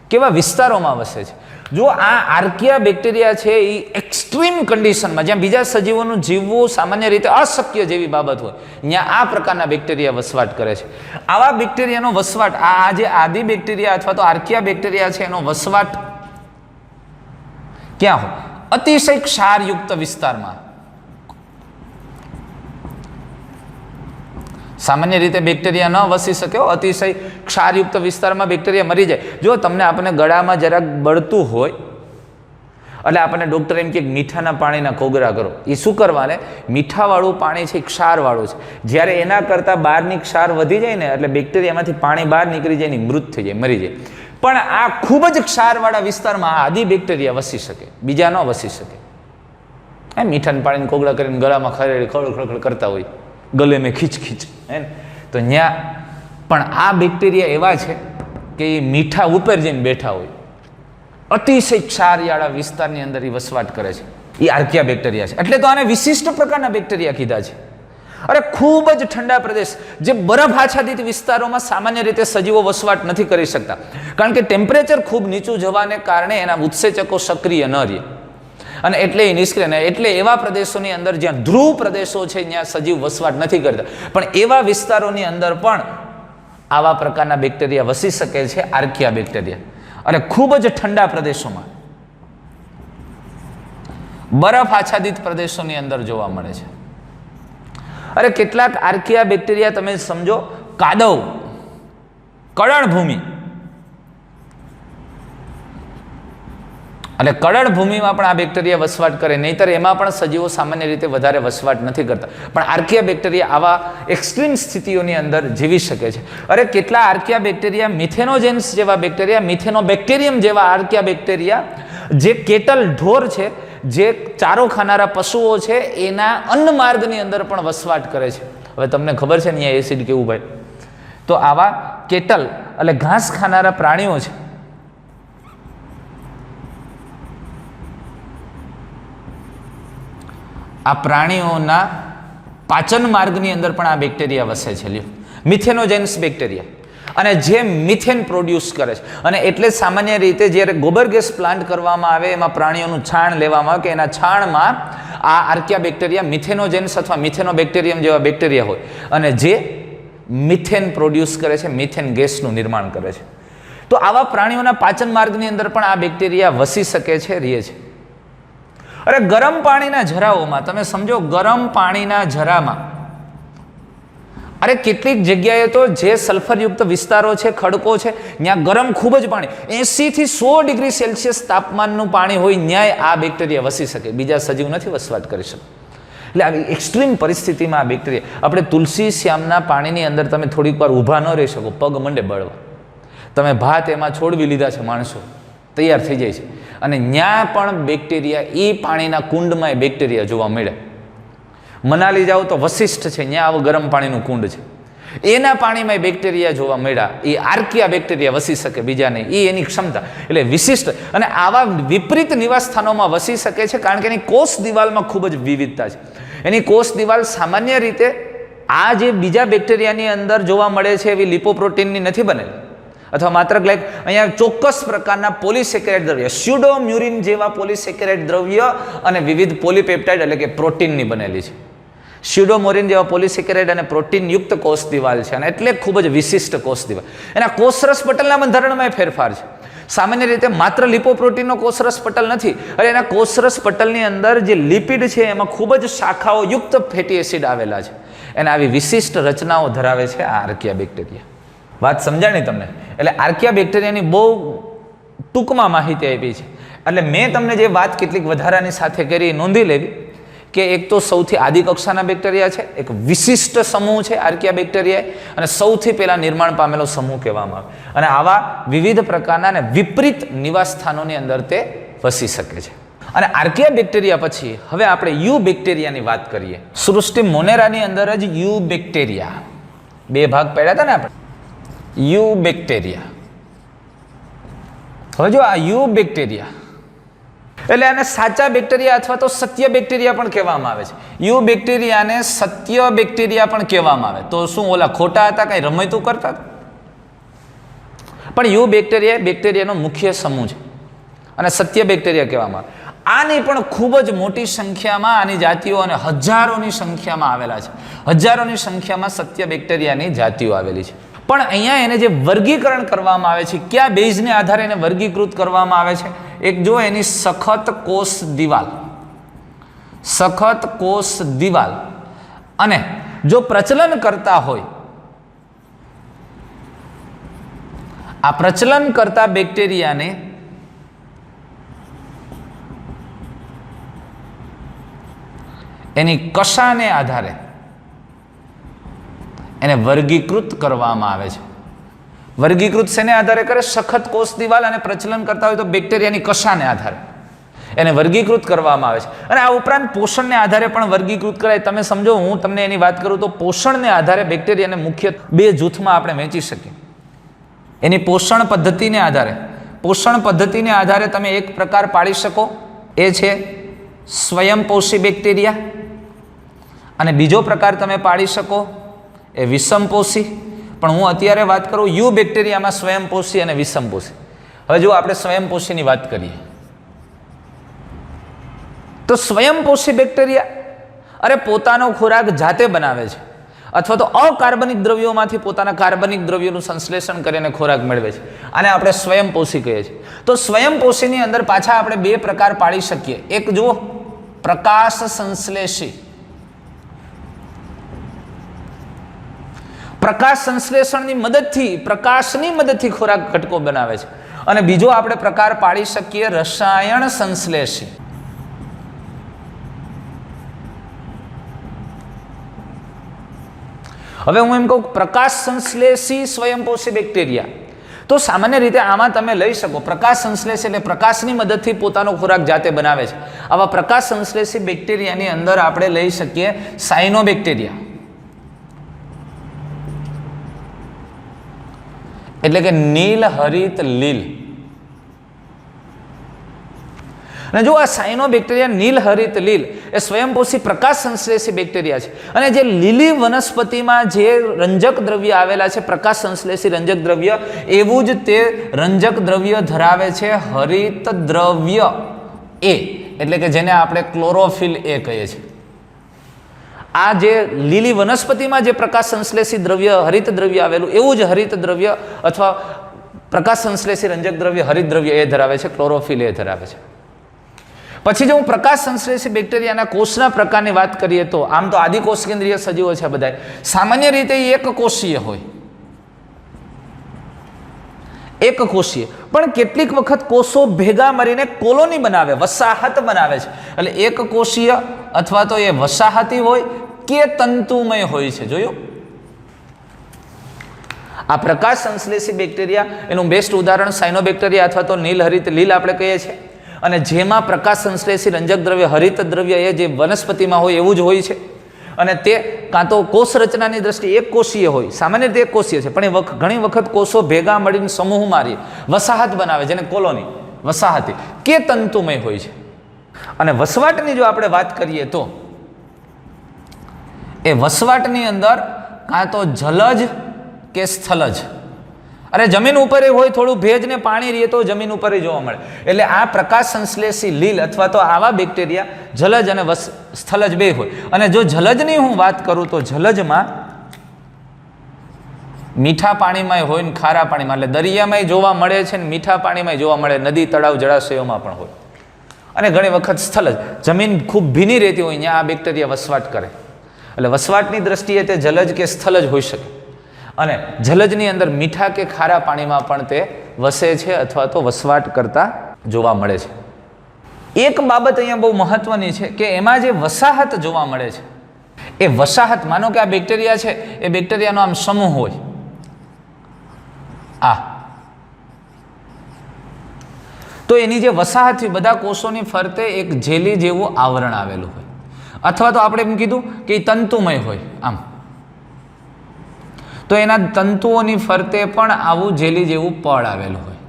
કેવા વિસ્તારોમાં વસે છે? જો આ આર્કિયા બેક્ટેરિયા છે એ એક્સ્ટ્રીમ કન્ડિશનમાં, જ્યાં બીજા સજીવોનું જીવવું સામાન્ય રીતે અશક્ય જેવી બાબત હોય, ત્યાં આ પ્રકારના બેક્ટેરિયા વસવાટ કરે છે. આવા બેક્ટેરિયાનો વસવાટ, આ જે આદિ બેક્ટેરિયા અથવા તો આર્કિયા બેક્ટેરિયા છે એનો વસવાટ ક્યાં હોય? અતિશય ક્ષારયુક્ત વિસ્તારમાં. સામાન્ય રીતે બેક્ટેરિયા ન વસી શકે. અતિશય ક્ષારયુક્ત વિસ્તારમાં બેક્ટેરિયા મરી જાય. જો તમને આપણે ગળામાં જરાક બળતું હોય એટલે આપણને ડૉક્ટર એમ કે મીઠાના પાણીના કોગરા કરો. એ શું કરવાને? મીઠાવાળું પાણી છે ક્ષારવાળું છે. જ્યારે એના કરતાં બહારની ક્ષાર વધી જાય ને એટલે બેક્ટેરિયામાંથી પાણી બહાર નીકળી જાય ને મૃત થઈ જાય, મરી જાય. પણ આ ખૂબ જ ક્ષારવાળા વિસ્તારમાં આદિ બેક્ટેરિયા વસી શકે, બીજા ન વસી શકે. મીઠાના પાણીને કોગળા કરીને ગળામાં ખળખળ કરતા હોય, ગલે મેં ખીચ ખીચ, હે ને? તો ત્યાં પણ આ બેક્ટેરિયા એવા છે કે એ મીઠા ઉપર જઈને બેઠા હોય, અતિશય ક્ષારવાળા વિસ્તારની અંદર એ વસવાટ કરે છે. એ આર્કિયા બેક્ટેરિયા છે. એટલે તો આને વિશિષ્ટ પ્રકારના બેક્ટેરિયા કીધા છે. અરે ખૂબ જ ઠંડા પ્રદેશ, જે બરફ આચ્છાદિત વિસ્તારોમાં સામાન્ય રીતે સજીવો વસવાટ નથી કરી શકતા, કારણ કે ટેમ્પરેચર ખૂબ નીચું જવાને કારણે એના ઉત્સેચકો સક્રિય ન રહે અને એટલે એ નિષ્ક્રિય. એટલે એવા પ્રદેશોની અંદર જ્યાં ધ્રુવ પ્રદેશો છે ત્યાં સજીવ વસવાટ નથી કરતા, પણ એવા વિસ્તારોની અંદર પણ આવા પ્રકારના બેક્ટેરિયા વસી શકે છે, આર્કિયા બેક્ટેરિયા. અને ખૂબ જ ઠંડા પ્રદેશોમાં, બરફ આચ્છાદિત પ્રદેશોની અંદર જોવા મળે છે. અરે કેટલાક આર્કિયા બેક્ટેરિયા તમે સમજો કાદવ, કળણ ભૂમિ, અને કળણ ભૂમિમાં પણ આ બેક્ટેરિયા વસવાટ કરે, નહીતર એમાં પણ સજીવો સામાન્ય રીતે વધારે વસવાટ નથી કરતા. પણ આર્કિયા બેક્ટેરિયા આવા એક્સ્ટ્રીમ સ્થિતિઓની અંદર જીવી શકે છે. અરે કેટલા આર્કિયા બેક્ટેરિયા મિથેનોજેન્સ જેવા બેક્ટેરિયા, મિથેનોબેક્ટેરિયમ જેવા આર્કિયા બેક્ટેરિયા જે કેટલ ઢોર છે, જે ચારો ખાનારા પશુઓ છે, એના અન્ન માર્ગની અંદર પણ વસવાટ કરે છે. હવે તમને ખબર છે ને અહીંયા એસિડ કેવું ભાઈ? તો આવા કેટલ એટલે ઘાસ ખાનારા પ્રાણીઓ છે, આ પ્રાણીઓના પાચન માર્ગની અંદર પણ આ બેક્ટેરિયા વસે છે. લ્યો, મિથેનોજેન્સ બેક્ટેરિયા, અને જે મિથેન પ્રોડ્યુસ કરે છે. અને એટલે જ સામાન્ય રીતે જ્યારે ગોબર ગેસ પ્લાન્ટ કરવામાં આવે, એમાં પ્રાણીઓનું છાણ લેવામાં આવે કે એના છાણમાં આ આર્કિયા બેક્ટેરિયા મિથેનોજેન્સ અથવા મિથેનોબેક્ટેરિયમ જેવા બેક્ટેરિયા હોય, અને જે મિથેન પ્રોડ્યુસ કરે છે, મિથેન ગેસનું નિર્માણ કરે છે. તો આવા પ્રાણીઓના પાચન માર્ગની અંદર પણ આ બેક્ટેરિયા વસી શકે છે, રહે છે. અરે ગરમ પાણીના ઝરાઓમાં તમે સમજો, ગરમ પાણીના ઝરામાં, અરે કેટલીક જગ્યાએ તો જે સલ્ફરયુક્ત વિસ્તારો છે, ખડકો છે, ત્યાં ગરમ ખૂબ જ પાણી 80 થી 100 ડિગ્રી સેલ્સિયસ તાપમાનનું પાણી હોય, ન્યાય આ બેક્ટેરિયા વસી શકે, બીજા સજીવ નથી વસવાટ કરી શકે. એટલે આવી એક્સ્ટ્રીમ પરિસ્થિતિમાં આ બેક્ટેરિયા, આપણે તુલસી શ્યામના પાણીની અંદર તમે થોડીક વાર ઊભા ન રહી શકો, પગ મંડે બળવા. તમે ભાત એમાં છોડવી લીધા છે, માણસો તૈયાર થઈ જાય છે, અને ત્યાં પણ બેક્ટેરિયા, એ પાણીના કુંડમાં એ બેક્ટેરિયા જોવા મળે. મનાલી જાઓ તો વશિષ્ઠ છે, ત્યાં આવું ગરમ પાણીનું કુંડ છે, એના પાણીમાં બેક્ટેરિયા જોવા મળ્યા. એ આર્કિયા બેક્ટેરિયા વસી શકે, બીજા નહીં, એ એની ક્ષમતા. એટલે વિશિષ્ટ અને આવા વિપરીત નિવાસ સ્થાનોમાં વસી શકે છે, કારણ કે એની કોષ દિવાલમાં ખૂબ જ વિવિધતા છે. એની કોષ દિવાલ સામાન્ય રીતે આ જે બીજા બેક્ટેરિયાની અંદર જોવા મળે છે એવી લિપોપ્રોટીનની નથી બનેલી, અથવા માત્ર અહીંયા ચોક્કસ પ્રકારના પોલિસેકેરાઇડ દ્રવ્ય, સ્યુડોમ્યુરિન જેવા પોલિસેકેરાઇડ દ્રવ્ય અને વિવિધ પોલિપેપ્ટાઇડ એટલે કે પ્રોટીનની બનેલી છે. સ્યુડોમોરિન જેવા પોલિસેકેરાઇડ અને પ્રોટીન યુક્ત કોષ દિવાલ છે, અને એટલે ખૂબ જ વિશિષ્ટ કોષ દિવાલ. એના કોષરસ પટલના બંધારણમાં ફેરફાર છે. સામાન્ય રીતે માત્ર લિપોપ્રોટીનનો કોષરસ પટલ નથી, અને એના કોષરસ પટલની અંદર જે લિપિડ છે એમાં ખૂબ જ શાખાઓ યુક્ત ફેટી એસિડ આવેલા છે. એને આવી વિશિષ્ટ રચનાઓ ધરાવે છે આ આર્કિયા બેક્ટેરિયા. વાત સમજાણી તમને? એટલે આર્કિયા બેક્ટેરિયાની બહુ ટૂંકમાં માહિતી આપી છે. એટલે મેં તમને જે વાત કેટલીક વધારાની સાથે કરી, નોંધી લેવી કે એક તો સૌથી આદિ કક્ષાના બેક્ટેરિયા છે, એક વિશિષ્ટ સમૂહ છે આર્કિયા બેક્ટેરિયા, અને સૌથી પહેલા નિર્માણ પામેલો સમૂહ કહેવામાં આવે. અને આવા વિવિધ પ્રકારના અને વિપરીત નિવાસ સ્થાનોની અંદર તે વસી શકે છે. અને આર્કિયા બેક્ટેરિયા પછી હવે આપણે યુ બેક્ટેરિયાની વાત કરીએ. સૃષ્ટિ મોનેરાની અંદર જ યુ બેક્ટેરિયા, બે ભાગ પડ્યા હતા ને આપણે, યુ બેક્ટેરિયા. હવે જો આ યુ બેક્ટેરિયા એટલે આને સાચા બેક્ટેરિયા અથવા તો સત્ય બેક્ટેરિયા પણ કહેવામાં આવે છે. યુ બેક્ટેરિયાને સત્ય બેક્ટેરિયા પણ કહેવામાં આવે. તો શું ઓલા ખોટા હતા, કઈ રમતું કરતા? પણ યુ બેક્ટેરિયા બેક્ટેરિયાનો મુખ્ય સમૂહ છે, અને સત્ય બેક્ટેરિયા કહેવામાં આવે. આની પણ ખૂબ જ મોટી સંખ્યામાં આની જાતિઓ અને હજારોની સંખ્યામાં આવેલા છે. હજારોની સંખ્યામાં સત્ય બેક્ટેરિયાની જાતિઓ આવેલી છે. પણ અહીંયા એને જે વર્ગીકરણ કરવામાં આવે છે, કયા બેઝને આધારે એને વર્ગીકૃત કરવામાં આવે છે? એક જો એની સખત કોષ દિવાલ, સખત કોષ દિવાલ, અને જો પ્રચલન કરતા હોય, આ પ્રચલન કરતા બેક્ટેરિયાને એની કશાને આધારે એને વર્ગીકૃત કરવામાં આવે છે. વર્ગીકૃત શેને આધારે કરે? સખત કોષ દિવાલ અને પ્રચલન કરતા હોય તો બેક્ટેરિયાની કશાને આધારે એને વર્ગીકૃત કરવામાં આવે છે. અને આ ઉપરાંત પોષણને આધારે પણ વર્ગીકૃત કરાય. તમે સમજો, હું તમને એની વાત કરું તો પોષણને આધારે બેક્ટેરિયાને મુખ્ય બે જૂથમાં આપણે વહેંચી શકીએ. એની પોષણ પદ્ધતિને આધારે, પોષણ પદ્ધતિને આધારે તમે એક પ્રકાર પાડી શકો, એ છે સ્વયંપોષી બેક્ટેરિયા, અને બીજો પ્રકાર તમે પાડી શકો એ વિષમપોષી. પણ હું અત્યારે વાત કરું યુ બેક્ટેરિયામાં સ્વયંપોષી અને વિષમપોષી. હવે જો આપણે સ્વયંપોષીની વાત કરીએ તો સ્વયંપોષી બેક્ટેરિયા અરે પોતાનો ખોરાક જાતે બનાવે છે, અથવા તો અકાર્બનિક દ્રવ્યોમાંથી પોતાના કાર્બનિક દ્રવ્યોનું સંશ્લેષણ કરીને ખોરાક મેળવે છે. આને આપણે સ્વયંપોષી કહીએ છીએ. તો સ્વયંપોષીની અંદર પાછા આપણે બે પ્રકાર પાડી શકીએ. એક જુઓ, પ્રકાશ સંશ્લેષી. પ્રકાશ સંશ્લેષણની મદદથી, પ્રકાશની મદદથી ખોરાક ઘટકો બનાવે છે. અને બીજો આપણે પ્રકાર પાડી શકીએ રસાયણ સંશ્લેષી. હવે હું એમ કહું પ્રકાશ સંશ્લેષી સ્વયંપોષી બેક્ટેરિયા, તો સામાન્ય રીતે આમાં તમે લઈ શકો પ્રકાશ સંશ્લેષી એટલે પ્રકાશની મદદથી પોતાનો ખોરાક જાતે બનાવે છે. આવા પ્રકાશ સંશ્લેષી બેક્ટેરિયાની અંદર આપણે લઈ શકીએ સાયનોબેક્ટેરિયા, એટલે કે નીલ હરિત લીલ. અને જો આ સાયનોબેક્ટેરિયા નીલ હરિત લીલ એ સ્વયંપોષી પ્રકાશ સંશ્લેષી બેક્ટેરિયા છે. અને જે લીલી વનસ્પતિમાં જે રંજક દ્રવ્ય આવેલા છે, પ્રકાશ સંશ્લેષી રંજક દ્રવ્ય, એવું જ તે રંજક દ્રવ્ય ધરાવે છે હરિત દ્રવ્ય એ, એટલે કે જેને આપણે ક્લોરોફિલ એ કહીએ છીએ. આ જે લીલી વનસ્પતિમાં જે પ્રકાશ સંશ્લેષી દ્રવ્ય હરિત દ્રવ્ય આવેલું, એવું જ હરિત દ્રવ્ય અથવા પ્રકાશ સંશ્લેષી રંજક દ્રવ્ય હરિત દ્રવ્ય એ ધરાવે છે, ક્લોરોફિલ એ ધરાવે છે. પછી જો હું પ્રકાશ સંશ્લેષી બેક્ટેરિયાના કોષના પ્રકારની વાત કરીએ તો આમ તો આદિકોષ કેન્દ્રીય સજીવો છે બધા. સામાન્ય રીતે એક કોષીય હોય, એક કોષીય, પણ કેટલીક વખત કોષો ભેગા મળીને કોલોની બનાવે, વસાહત બનાવે છે. એટલે એક કોષીય અથવા તો એ વસાહતી હોય કે તંતુમય હોય છે. જોયું? આ પ્રકાશ સંશ્લેષી બેક્ટેરિયા એનું બેસ્ટ ઉદાહરણ સાયનોબેક્ટેરિયા અથવા તો નીલ હરિત લીલ આપણે કહીએ છીએ. અને જેમાં પ્રકાશ સંશ્લેષી રંજક દ્રવ્ય હરિત દ્રવ્ય એ જે વનસ્પતિમાં હોય એવું જ હોય છે. અને તે કાં તો કોષ રચનાની દ્રષ્ટિએ એક કોષીય હોય, સામાન્ય રીતે એક કોષીય છે, પણ એ ઘણી વખત કોષો ભેગા મળીને સમૂહ મારી વસાહત બનાવે, જેને કોલોની વસાહતી કે તંતુમય હોય છે. અને વસવાટની જો આપણે વાત કરીએ તો એ વસવાટની અંદર કાં તો જલજ કે સ્થલજ, અરે જમીન ઉપર હોય, થોડું ભેજ ને પાણી રહીએ તો જમીન ઉપર જોવા મળે. એટલે આ પ્રકાશ સંશ્લેષી લીલ અથવા તો આવા બેક્ટેરિયા જલજ અને સ્થલજ બે હોય. અને જો જલજની હું વાત કરું તો જલજમાં મીઠા પાણીમાં હોય ને ખારા પાણીમાં, એટલે દરિયામાં જોવા મળે છે ને મીઠા પાણીમાં જોવા મળે, નદી તળાવ જળાશયોમાં પણ હોય. અને ઘણી વખત સ્થલજ, જમીન ખૂબ ભીની રહેતી હોય ત્યાં આ બેક્ટેરિયા વસવાટ કરે. એટલે વસવાટની દ્રષ્ટિએ તે જલજ કે સ્થલજ હોઈ શકે. અને જલજની અંદર મીઠા કે ખારા પાણીમાં પણ તે વસે છે અથવા તો વસવાટ કરતા જોવા મળે છે. એક બાબત અહીંયા બહુ મહત્વની છે કે એમાં જે વસાહત જોવા મળે છે, એ વસાહત, માનો કે આ બેક્ટેરિયા છે, એ બેક્ટેરિયાનો આમ સમૂહ હોય, તો એની જે વસાહત હોય, બધા કોષોની ફરતે એક જેલી જેવું આવરણ આવેલું હોય, અથવા તો આપણે એમ કીધું કે એ તંતુમય હોય આમ, તો એના તંતુઓની ફરતે પણ આવું જેલી જેવું પડ આવેલું હોય,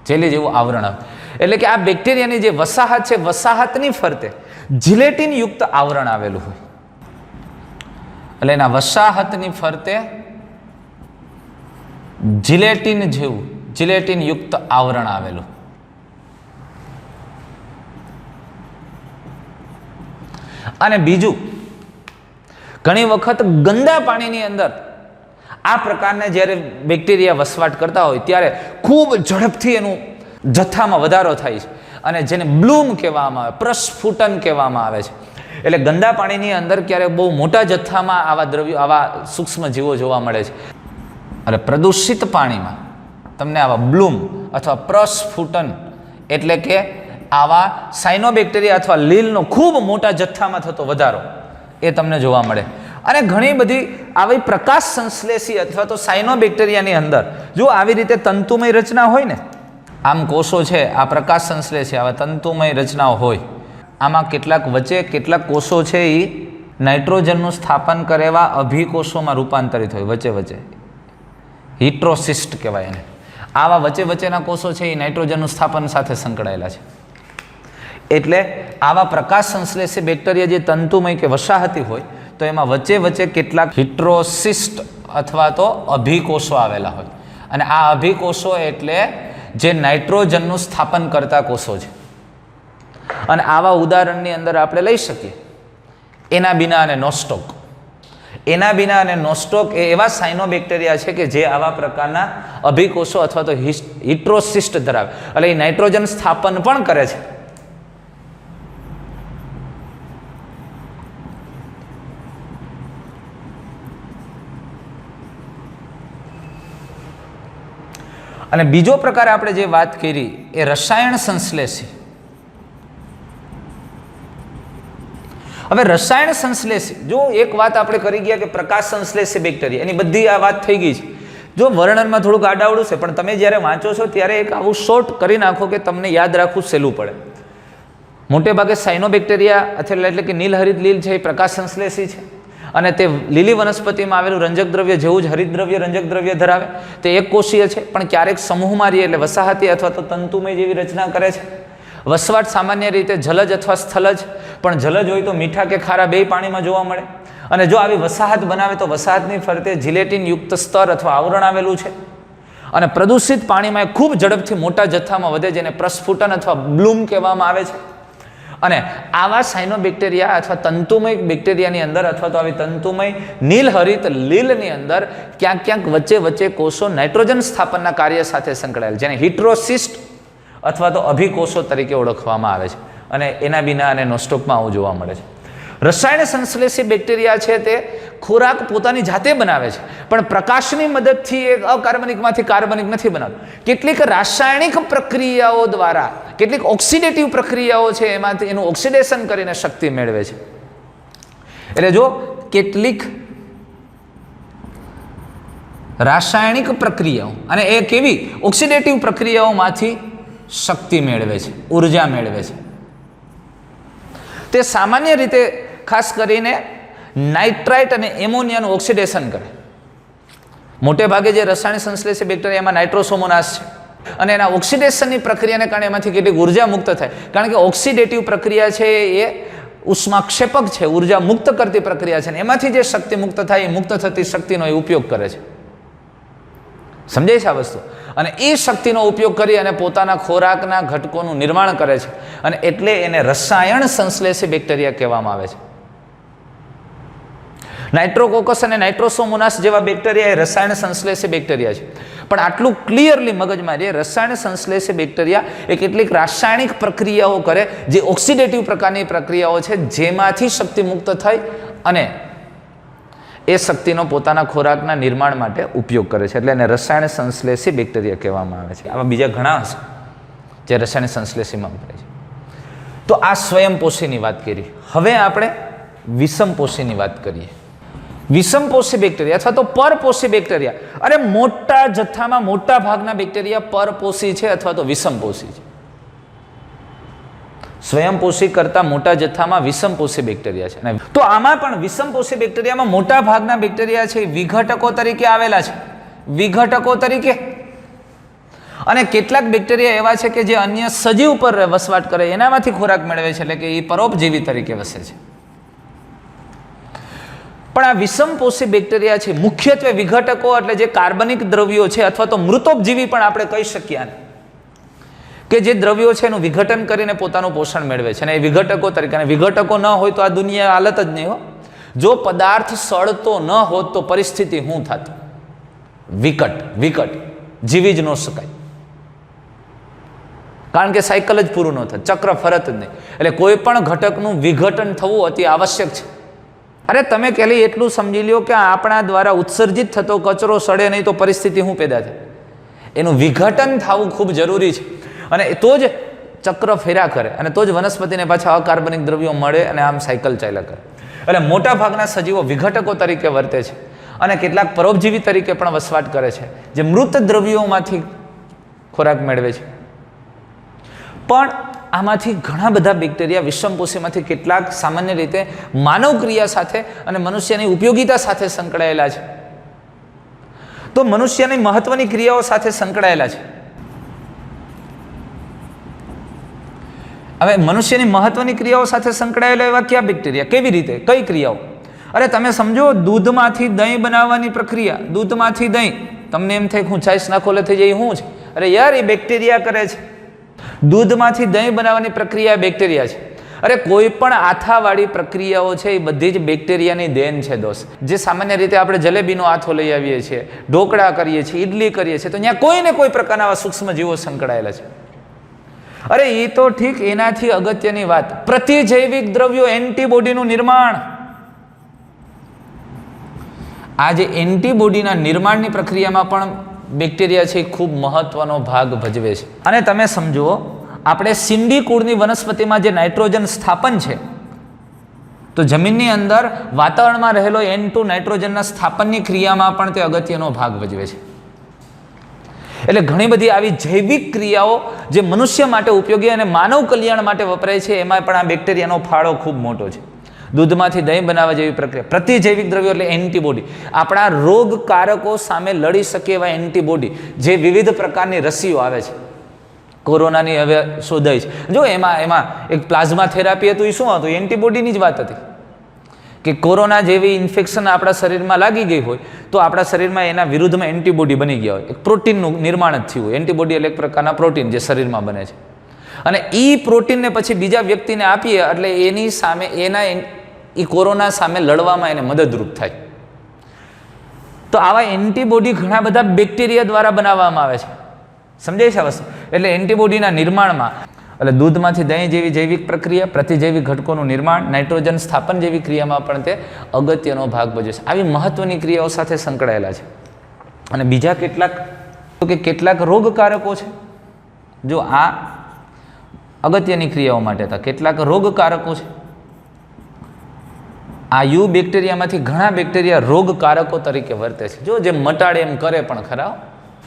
જેલી જેવું આવરણ આવે. એટલે કે આ બેક્ટેરિયાની જે વસાહત છે, વસાહતની ફરતે જિલેટિન યુક્ત આવરણ આવેલું હોય. એટલે એના વસાહતની ફરતે જિલેટિન જેવું, જિલેટિન યુક્ત આવરણ આવેલું. અને બીજું, ઘણી વખત ગંદા પાણીની અંદર આ પ્રકારના જ્યારે બેક્ટેરિયા વસવાટ કરતા હોય ત્યારે ખૂબ ઝડપથી એનું જથ્થામાં વધારો થાય છે અને જેને બ્લૂમ કહેવામાં આવે, પ્રસ્ફુટન કહેવામાં આવે છે. એટલે ગંદા પાણીની અંદર ક્યારેક બહુ મોટા જથ્થામાં આવા દ્રવ્યો, આવા સૂક્ષ્મ જીવો જોવા મળે છે. અને પ્રદૂષિત પાણીમાં તમને આવા બ્લૂમ અથવા પ્રસ્ફુટન એટલે કે આવા સાયનોબેક્ટેરિયા અથવા લીલનો ખૂબ મોટા જથ્થામાં થતો વધારો એ તમને જોવા મળે. અને ઘણી બધી આવી પ્રકાશ સંશ્લેષી અથવા તો સાયનોબેક્ટેરિયાની અંદર જો આવી રીતે તંતુમય રચના હોય ને, આમ કોષો છે આ પ્રકાશ સંશ્લેષી આવા તંતુમય રચનાઓ હોય, આમાં કેટલાક વચ્ચે કેટલાક કોષો છે એ નાઇટ્રોજનનું સ્થાપન કરે એવા અભિકોષોમાં રૂપાંતરિત હોય, વચ્ચે વચ્ચે હિટ્રોસિસ્ટ કહેવાય એને. આવા વચ્ચે વચ્ચેના કોષો છે એ નાઇટ્રોજનનું સ્થાપન સાથે સંકળાયેલા છે. એટલે આવા પ્રકાશ સંશ્લેષી બેક્ટેરિયા જે તંતુમય કે વસાહતી હોય તો એમાં વચ્ચે વચ્ચે કેટલાક હિટ્રોસિસ્ટ અથવા તો અભિકોષો આવેલા હોય. અને આ અભિકોષો એટલે જે નાઇટ્રોજનનું સ્થાપન કરતા કોષો છે. અને આવા ઉદાહરણની અંદર આપણે લઈ શકીએ એનાબીના અને નોસ્ટોક. એના વિના અને નોસ્ટોક એ એવા સાયનોબેક્ટેરિયા છે કે જે આવા પ્રકારના અભિકોષો અથવા તો હિટ્રોસિસ્ટ ધરાવે, એટલે એ નાઇટ્રોજન સ્થાપન પણ કરે છે. અને બીજો પ્રકાર આપણે જે વાત કરી એ રસાયણ સંશ્લેષી. હવે રસાયણ સંશ્લેષી, જો એક વાત આપણે કરી ગયા કે પ્રકાશ સંશ્લેષી બેક્ટેરિયા, એની બધી આ વાત થઈ ગઈ છે. જો વર્ણનમાં થોડુંક આડાવડું છે, પણ તમે જ્યારે વાંચો છો ત્યારે એક આવું શોર્ટ કરી નાખો કે તમને યાદ રાખવું સહેલું પડે. મોટે ભાગે સાયનોબેક્ટેરિયા એટલે કે નીલહરિત લીલ છે એ પ્રકાશ સંશ્લેષી છે, અને તે લીલી વનસ્પતિમાં આવેલું રંજક દ્રવ્ય જેવું જ હરિતદ્રવ્ય રંજક દ્રવ્ય ધરાવે. તે એક કોષીય છે, પણ ક્યારેક સમૂહમાં રહે એટલે વસાહતી અથવા તો તંતુમય જેવી રચના કરે છે. વસવાટ સામાન્ય રીતે જલજ અથવા સ્થલજ, પણ જલજ હોય તો મીઠા કે ખારા બે પાણીમાં જોવા મળે. અને જો આવી વસાહત બનાવે તો વસાહતની ફરતે જિલેટિન યુક્ત સ્તર અથવા આવરણ આવેલું છે. અને પ્રદૂષિત પાણીમાં ખૂબ ઝડપથી મોટા જથ્થામાં વધે, જેને પ્રસ્ફુટન અથવા બ્લૂમ કહેવામાં આવે છે. અને આવા સાયનોબેક્ટેરિયા અથવા તંતુમય બેક્ટેરિયાની અંદર અથવા તો આવી તંતુમય નીલહરિત લીલની અંદર ક્યાંક ક્યાંક વચ્ચે કોષો નાઇટ્રોજન સ્થાપનના કાર્ય સાથે સંકળાયેલ, જેને હિટ્રોસિસ્ટ અથવા તો અભિકોષો તરીકે ઓળખવામાં આવે છે. અને એના વિના અને નોસ્ટોકમાં આવું જોવા મળે છે. રસાયણ સંશ્લેષી બેક્ટેરિયા છે તે ખોરાક પોતાની જાતે બનાવે છે, પણ પ્રકાશની મદદથી એ અકાર્બનિકમાંથી કાર્બનિક નથી બનાવતું. કેટલીક રાસાયણિક પ્રક્રિયાઓ દ્વારા, કેટલીક ઓક્સિડેટિવ પ્રક્રિયાઓ છે એમાંથી એનું ઓક્સિડેશન કરીને શક્તિ મેળવે છે. એટલે જો કેટલીક રાસાયણિક પ્રક્રિયાઓ, અને એ કેવી ઓક્સિડેટિવ પ્રક્રિયાઓમાંથી શક્તિ મેળવે છે, ઉર્જા મેળવે છે. તે સામાન્ય રીતે ખાસ કરીને નાઇટ્રાઇટ અને એમોનિયાનું ઓક્સિડેશન કરે. મોટે ભાગે જે રસાયણ સંશ્લેષી બેક્ટેરિયામાં નાઇટ્રોસોમોનાસ છે, અને એના ઓક્સિડેશનની પ્રક્રિયાને કારણે એમાંથી કેટલીક ઉર્જા મુક્ત થાય. કારણ કે ઓક્સિડેટિવ પ્રક્રિયા છે એ ઉષ્માક્ષેપક છે, ઉર્જા મુક્ત કરતી પ્રક્રિયા છે, અને એમાંથી જે શક્તિ મુક્ત થાય એ મુક્ત થતી શક્તિનો એ ઉપયોગ કરે છે. સમજાય છે આ વસ્તુ? અને એ શક્તિનો ઉપયોગ કરી અને પોતાના ખોરાકના ઘટકોનું નિર્માણ કરે છે, અને એટલે એને રસાયણ સંશ્લેષી બેક્ટેરિયા કહેવામાં આવે છે. નાઇટ્રોકોકસ અને નાઇટ્રોસોમોનાસ જેવા બેક્ટેરિયા એ રસાયણ સંશ્લેષી બેક્ટેરિયા છે. પણ આટલું ક્લિયરલી મગજમાં રહે, રસાયણ સંશ્લેષી બેક્ટેરિયા એ કેટલીક રાસાયણિક પ્રક્રિયાઓ કરે જે ઓક્સિડેટિવ પ્રકારની પ્રક્રિયાઓ છે, જેમાંથી શક્તિ મુક્ત થઈ અને એ શક્તિનો પોતાના ખોરાકના નિર્માણ માટે ઉપયોગ કરે છે. એટલે એને રસાયણ સંશ્લેષી બેક્ટેરિયા કહેવામાં આવે છે. આવા બીજા ઘણા હશે જે રસાયણ સંશ્લેષીમાં વપરાય છે. તો આ સ્વયંપોષીની વાત કરી. હવે આપણે વિષમપોષીની વાત કરીએ. વિષમપોષી બેક્ટેરિયા અથવા તો પરપોષી બેક્ટેરિયા, અરે મોટા જથ્થામાં મોટા ભાગના બેક્ટેરિયા પરપોષી છે અથવા તો વિષમપોષી છે. સ્વયંપોષી કરતા મોટા જથ્થામાં વિષમપોષી બેક્ટેરિયા છે. અને તો આમાં પણ વિષમપોષી બેક્ટેરિયામાં મોટા ભાગના બેક્ટેરિયા છે વિઘટકો તરીકે આવેલા છે, વિઘટકો તરીકે. અને કેટલાક બેક્ટેરિયા એવા છે કે જે અન્ય સજીવ પર વસવાટ કરે, એનામાંથી ખોરાક મેળવે છે, એટલે કે એ પરોપજીવી તરીકે વસે છે. પણ આ વિષમપોષી બેક્ટેરિયા છે મુખ્યત્વે વિઘટકો, એટલે જે કાર્બનિક દ્રવ્યો છે અથવા તો મૃતોપજીવી પણ આપણે કહી શકીએ આને, કે જે દ્રવ્યો છે એનું વિઘટન કરીને પોતાનું પોષણ મેળવે છે. અને એ વિઘટકો તરીકે, અને વિઘટકો ન હોય તો આ દુનિયા હાલત જ નહીં હો. જો પદાર્થ સળતો ન હોત તો પરિસ્થિતિ શું થાત? વિકટ જીવી જ ન શકાય. કારણ કે સાયકલ જ પૂરું ન થાય, ચક્ર ફરત જ નહીં. એટલે કોઈ પણ ઘટકનું વિઘટન થવું અતિ આવશ્યક છે. અરે તમે ખાલી એટલું સમજી લ્યો કે આપણા દ્વારા ઉત્સર્જિત થતો કચરો સડે નહીં તો પરિસ્થિતિ શું પેદા થાય? એનું વિઘટન થવું ખૂબ જરૂરી છે. અને તો જ ચક્ર ફેરા કરે, અને તો જ વનસ્પતિને પાછા અકાર્બનિક દ્રવ્યો મળે, અને આમ સાયકલ ચાલ્યા કરે. એટલે મોટા ભાગના સજીવો વિઘટકો તરીકે વર્તે છે, અને કેટલાક પરોપજીવી તરીકે પણ વસવાટ કરે છે, જે મૃત દ્રવ્યોમાંથી ખોરાક મેળવે છે. પણ આમાંથી ઘણા બધા બેક્ટેરિયા વિષમપોષીમાંથી કેટલાક સામાન્ય રીતે માનવ ક્રિયા સાથે અને મનુષ્યની ઉપયોગિતા સાથે સંકળાયેલા છે. તો મનુષ્યની મહત્વની ક્રિયાઓ સાથે સંકળાયેલા છે. હવે મનુષ્યની મહત્વની ક્રિયાઓ સાથે સંકળાયેલા એવા કયા બેક્ટેરિયા? કેવી રીતે? કઈ ક્રિયાઓ? અરે તમે સમજો, દૂધમાંથી દહીં બનાવવાની પ્રક્રિયા. દૂધમાંથી દહીં, તમને એમ થાય હું છાશ નાખો એટલે થઈ જાય, શું છે? અરે યાર, એ બેક્ટેરિયા કરે છે. દૂધમાંથી દહીં બનાવવાની પ્રક્રિયા બેક્ટેરિયા છે. અરે કોઈ પણ આથાવાળી પ્રક્રિયાઓ છે એ બધી જ બેક્ટેરિયાની દેન છે દોસ્ત. જે સામાન્ય રીતે આપણે જલેબીનો આથો લઈ આવીએ છીએ, ઢોકળા કરીએ છીએ, ઇડલી કરીએ છીએ, તો ત્યાં કોઈ ને કોઈ પ્રકારના આવા સૂક્ષ્મ જીવો સંકળાયેલા છે. અરે એ તો ઠીક, એનાથી અગત્યની વાત પ્રતિજૈવિક દ્રવ્યો, એન્ટીબોડીનું નિર્માણ. આ જે એન્ટીબોડીના નિર્માણની પ્રક્રિયામાં પણ બેક્ટેરિયા છે એ ખૂબ મહત્વનો ભાગ ભજવે છે. અને તમે સમજો, આપણે સિંડી કુળની વનસ્પતિમાં જે નાઇટ્રોજન સ્થાપન છે, તો જમીનની અંદર વાતાવરણમાં રહેલો N2 નાઇટ્રોજનના સ્થાપનની ક્રિયામાં પણ તે અગત્યનો ભાગ ભજવે છે. એટલે ઘણી બધી આવી જૈવિક ક્રિયાઓ જે મનુષ્ય માટે ઉપયોગી અને માનવ કલ્યાણ માટે વપરાય છે, એમાં પણ આ બેક્ટેરિયાનો ફાળો ખૂબ મોટો છે. દૂધમાંથી દહીં બનાવવા જેવી પ્રક્રિયા, પ્રતિજૈવિક દ્રવ્યો એટલે એન્ટીબોડી, આપણા રોગકારકો સામે લડી શકે એવા એન્ટીબોડી, જે વિવિધ પ્રકારની રસીઓ આવે છે. કોરોનાની હવે શોધાઈ છે. જો એમાં એક પ્લાઝમા થેરાપી હતું, એ શું હતું? એન્ટીબોડીની જ વાત હતી કે કોરોના જેવી ઇન્ફેક્શન આપણા શરીરમાં લાગી ગઈ હોય તો આપણા શરીરમાં એના વિરુદ્ધમાં એન્ટીબોડી બની ગયા હોય. એક પ્રોટીનનું નિર્માણ જ થયું હોય. એન્ટીબોડી એટલે એક પ્રકારના પ્રોટીન જે શરીરમાં બને છે, અને એ પ્રોટીનને પછી બીજા વ્યક્તિને આપીએ એટલે એની સામે એ કોરોના સામે લડવામાં એને મદદરૂપ થાય. તો આવા એન્ટીબોડી ઘણા બધા બેક્ટેરિયા દ્વારા બનાવવામાં આવે છે. સમજાય છે આ વસ્તુ? એટલે એન્ટીબોડીના નિર્માણમાં, એટલે દૂધમાંથી દહીં જેવી જૈવિક પ્રક્રિયા, પ્રતિજૈવિક ઘટકોનું નિર્માણ, નાઇટ્રોજન સ્થાપન જેવી ક્રિયામાં પણ તે અગત્યનો ભાગ ભજવે છે. આવી મહત્વની ક્રિયાઓ સાથે સંકળાયેલા છે. અને બીજા કેટલાક રોગકારકો છે. જો આ અગત્યની ક્રિયાઓ માટે હતા, કેટલાક રોગકારકો છે. આ યુ બેક્ટેરિયામાંથી ઘણા બેક્ટેરિયા રોગકારકો તરીકે વર્તે છે. જો જે મટાડે એમ કરે પણ ખરા.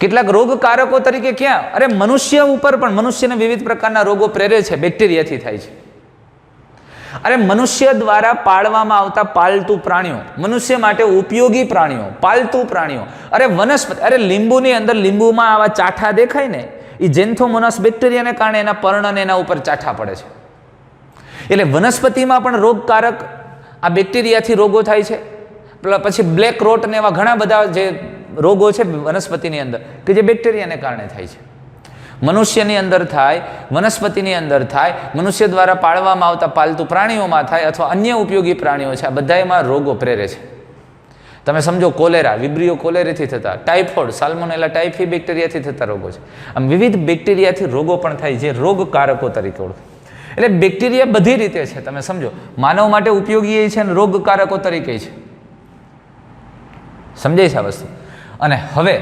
કેટલાક રોગકારકો તરીકે ક્યાં? અરે મનુષ્ય ઉપર પણ, મનુષ્યને વિવિધ પ્રકારના રોગો પ્રેરે છે, બેક્ટેરિયાથી થાય છે. અરે મનુષ્ય દ્વારા પાળવામાં આવતા પાલતુ પ્રાણીઓ, મનુષ્ય માટે ઉપયોગી પ્રાણીઓ, પાલતુ પ્રાણીઓ, અરે વનસ્પતિ, અરે લીંબુની અંદર, લીંબુમાં આવા ચાઠા દેખાય ને, એ જેન્થોમોનાસ બેક્ટેરિયાને કારણે એના પર્ણને એના ઉપર ચાઠા પડે છે. એટલે વનસ્પતિમાં પણ રોગકારક આ બેક્ટેરિયાથી રોગો થાય છે. પછી બ્લેક રોટ ને એવા ઘણા બધા જે રોગો છે વનસ્પતિની અંદર કે જે બેક્ટેરિયાને કારણે થાય છે. મનુષ્યની અંદર થાય, વનસ્પતિની અંદર થાય, મનુષ્ય દ્વારા પાળવામાં આવતા પાલતુ પ્રાણીઓમાં થાય, અથવા અન્ય ઉપયોગી પ્રાણીઓ છે, આ બધામાં રોગો પ્રેરે છે. તમે સમજો, કોલેરા, વિબ્રિયો કોલેરાથી થતા, ટાઇફોઇડ, સાલ્મોનેલા ટાઇફી બેક્ટેરિયાથી થતા રોગો છે. આમ વિવિધ બેક્ટેરિયાથી રોગો પણ થાય જે રોગકારકો તરીકે ઓળખાય. એટલે બેક્ટેરિયા બધી રીતે છે, તમે સમજો, માનવ માટે ઉપયોગી છે અને રોગકારકો તરીકે છે. સમજાય છે આ વસ્તુ? અને હવે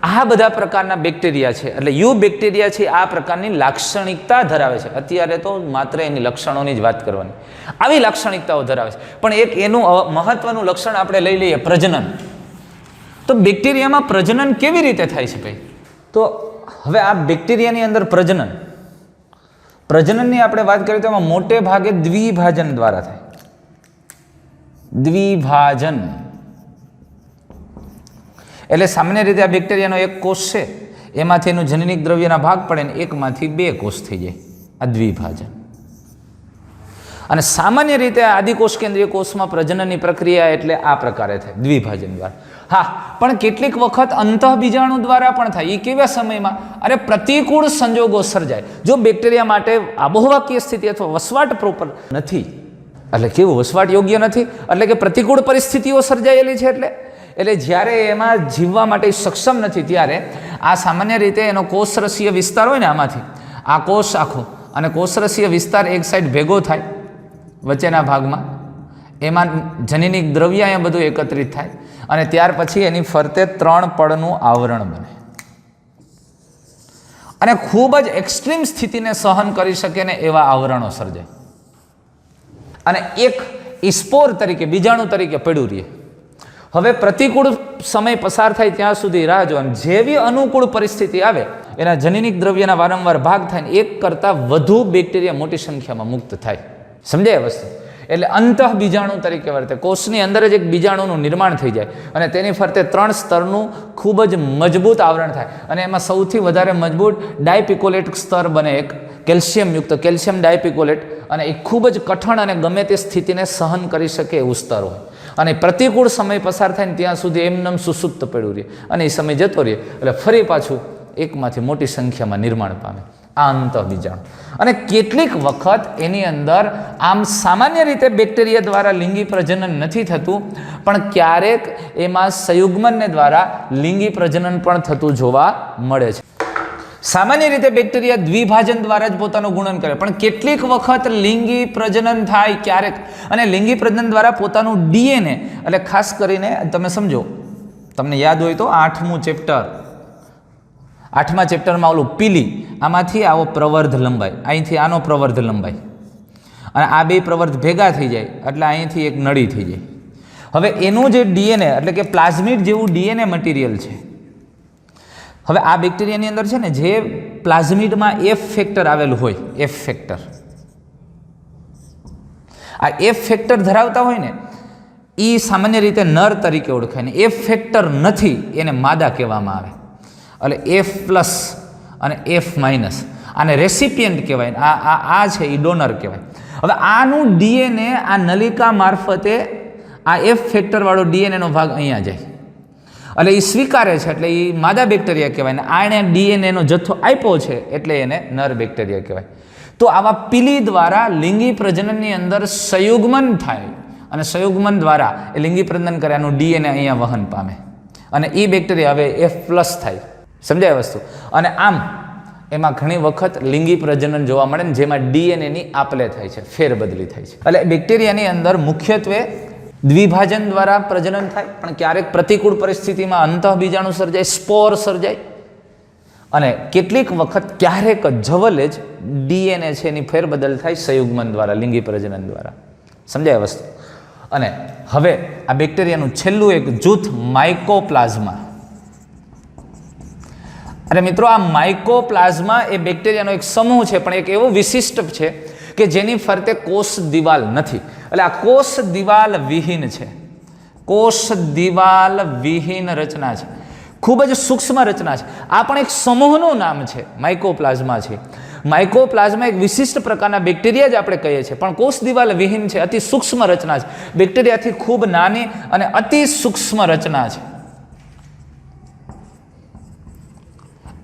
આ બધા પ્રકારના બેક્ટેરિયા છે, એટલે યુ બેક્ટેરિયા છે, આ પ્રકારની લાક્ષણિકતા ધરાવે છે. અત્યારે તો માત્ર એની લક્ષણોની જ વાત કરવાની, આવી લાક્ષણિકતાઓ ધરાવે છે. પણ એક એનું મહત્વનું લક્ષણ આપણે લઈ લઈએ, પ્રજનન. તો બેક્ટેરિયામાં પ્રજનન કેવી રીતે થાય છે ભાઈ? તો હવે આ બેક્ટેરિયાની અંદર પ્રજનનની આપણે વાત કરીએ તો એમાં મોટે ભાગે દ્વિભાજન દ્વારા થાય. દ્વિભાજન એટલે સામાન્ય રીતે આ બેક્ટેરિયાનો એક કોષ છે, એમાંથી એનું જનનિક દ્રવ્યના ભાગ પડે ને એકમાંથી બે કોષ થઈ જાય, આ દ્વિભાજન. અને સામાન્ય રીતે આદિકોષ કેન્દ્રીય કોષમાં પ્રજનનની પ્રક્રિયા એટલે આ પ્રકારે થાય, દ્વિભાજન દ્વારા. હા, પણ કેટલીક વખત અંતઃબીજાણુ દ્વારા પણ થાય. એ કેવા સમયમાં? અરે પ્રતિકૂળ સંજોગો સર્જાય. જો બેક્ટેરિયા માટે આબોહવાકીય સ્થિતિ અથવા વસવાટ પ્રોપર નથી, એટલે કેવું વસવાટ યોગ્ય નથી, એટલે કે પ્રતિકૂળ પરિસ્થિતિઓ સર્જાયેલી છે, એટલે જ્યારે એમાં જીવવા માટે સક્ષમ નથી, ત્યારે આ સામાન્ય રીતે એનો કોષરસીય વિસ્તાર હોય ને, આમાંથી આ કોષ આખો અને કોષરસીય વિસ્તાર એક સાઈડ ભેગો થાય વચ્ચેના ભાગમાં, એમાં જનનિક દ્રવ્ય અહીંયા બધું એકત્રિત થાય, અને ત્યાર પછી એની ફરતે 3 પડનું આવરણ બને, અને ખૂબ જ એક્સ્ટ્રીમ સ્થિતિને સહન કરી શકે ને એવા આવરણો સર્જાય, અને એક સ્પોર તરીકે, બીજાણુ તરીકે પડ્યું રહે. હવે પ્રતિકૂળ સમય પસાર થાય ત્યાં સુધી રાહ જોવાની. જેવી અનુકૂળ પરિસ્થિતિ આવે, એના જનનિક દ્રવ્યના વારંવાર ભાગ થાય, એક કરતાં વધુ બેક્ટેરિયા મોટી સંખ્યામાં મુક્ત થાય. સમજાય વસ્તુ? એટલે અંતઃ બીજાણુ તરીકે વર્તે. કોષની અંદર જ એક બીજાણુનું નિર્માણ થઈ જાય, અને તેની ફરતે 3 સ્તરનું ખૂબ જ મજબૂત આવરણ થાય, અને એમાં સૌથી વધારે મજબૂત ડાયપિકોલેટ સ્તર બને, એક કેલ્શિયમયુક્ત, કેલ્શિયમ ડાયપિકોલેટ, અને એ ખૂબ જ કઠણ અને ગમે તે સ્થિતિને સહન કરી શકે એવું સ્તર હોય. અને પ્રતિકૂળ સમય પસાર થાય ને ત્યાં સુધી એમનેમ સુસુપ્ત પડ્યું રહે, અને એ સમય જતો રહે એટલે ફરી પાછું એકમાંથી મોટી સંખ્યામાં નિર્માણ પામે. આ અંતઃબીજાણુ. અને કેટલીક વખત એની અંદર આમ સામાન્ય રીતે બેક્ટેરિયા દ્વારા લિંગી પ્રજનન નથી થતું, પણ ક્યારેક એમાં સંયુગ્મનને દ્વારા લિંગી પ્રજનન પણ થતું જોવા મળે છે. સામાન્ય રીતે બેક્ટેરિયા દ્વિભાજન દ્વારા જ પોતાનું ગુણન કરે, પણ કેટલીક વખત લિંગી પ્રજનન થાય ક્યારેક, અને લિંગી પ્રજનન દ્વારા પોતાનું ડીએનએ, એટલે ખાસ કરીને તમે સમજો, તમને યાદ હોય તો 8મા ચેપ્ટરમાં ઓલું પીલી, આમાંથી આવો પ્રવર્ધ લંબાઈ, અહીંથી આનો પ્રવર્ધ લંબાઈ, અને આ બે પ્રવર્ધ ભેગા થઈ જાય એટલે અહીંથી એક નળી થઈ જાય. હવે એનું જે ડીએનએ એટલે કે પ્લાઝમિડ જેવું ડીએનએ મટીરિયલ છે. હવે આ બેક્ટેરિયાની અંદર છે ને, જે પ્લાઝમિડમાં એફ ફેક્ટર આવેલું હોય, એફ ફેક્ટર, આ એફ ફેક્ટર ધરાવતા હોય ને એ સામાન્ય રીતે નર તરીકે ઓળખાય, ને એફ ફેક્ટર નથી એને માદા કહેવામાં આવે. એટલે એફ પ્લસ અને એફ માઇનસ, આને રેસિપિયન્ટ કહેવાય, આ છે એ ડોનર કહેવાય. હવે આનું ડીએનએ આ નલિકા મારફતે આ એફ ફેક્ટરવાળો ડીએનએનો ભાગ અહીંયા જાય, એટલે એ સ્વીકારે છે, એટલે એ માદા બેક્ટેરિયા કહેવાય. ને આને ડીએનએનો જથ્થો આપ્યો છે એટલે એને નર બેક્ટેરિયા કહેવાય. તો આવા પીલી દ્વારા લિંગી પ્રજનનની અંદર સંયુગ્મન થાય, અને સંયુગ્મન દ્વારા એ લિંગી પ્રજનન કરે, આનું ડીએનએ અહીંયા વહન પામે, અને એ બેક્ટેરિયા હવે એફ પ્લસ થાય. સમજાય વસ્તુ? અને આમ એમાં ઘણી વખત લિંગી પ્રજનન જોવા મળે ને, જેમાં ડીએનએની આપલે થાય છે, ફેરબદલી થાય છે. એટલે બેક્ટેરિયાની અંદર મુખ્યત્વે દ્વિભાજન દ્વારા પ્રજનન થાય, પણ ક્યારેક પ્રતિકૂળ પરિસ્થિતિમાં અંતઃબીજાણુ સર્જાય, સ્પોર સર્જાય, અને કેટલીક વખત ક્યારેક જવલે જ ડીએનએ છે એની ફેરબદલ થાય સંયુગ્મન દ્વારા, લિંગી પ્રજનન દ્વારા. સમજાય વસ્તુ? અને હવે આ બેક્ટેરિયાનું છેલ્લું એક જૂથ માઇકોપ્લાઝ્મા. અને મિત્રો, આ માઇકોપ્લાઝ્મા એ બેક્ટેરિયાનો એક સમૂહ છે, પણ એક એવો વિશિષ્ટ છે કે જેની ફરતે કોષ દિવાલ નથી. એટલે આ કોષ દિવાલ વિહીન છે, કોષ દિવાલ વિહીન રચના છે, ખૂબ જ સૂક્ષ્મ રચના છે. આ પણ એક સમૂહનું નામ છે, માઇકોપ્લાઝ્મા છે. માઇકોપ્લાઝ્મા એક વિશિષ્ટ પ્રકારના બેક્ટેરિયા જ આપણે કહીએ છીએ, પણ કોષ દિવાલ વિહીન છે, અતિ સૂક્ષ્મ રચના છે, બેક્ટેરિયાથી ખૂબ નાની અને અતિ સૂક્ષ્મ રચના છે.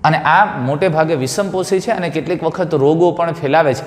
અને આ મોટે ભાગે વિષમપોષી છે, અને કેટલીક વખત રોગો પણ ફેલાવે છે.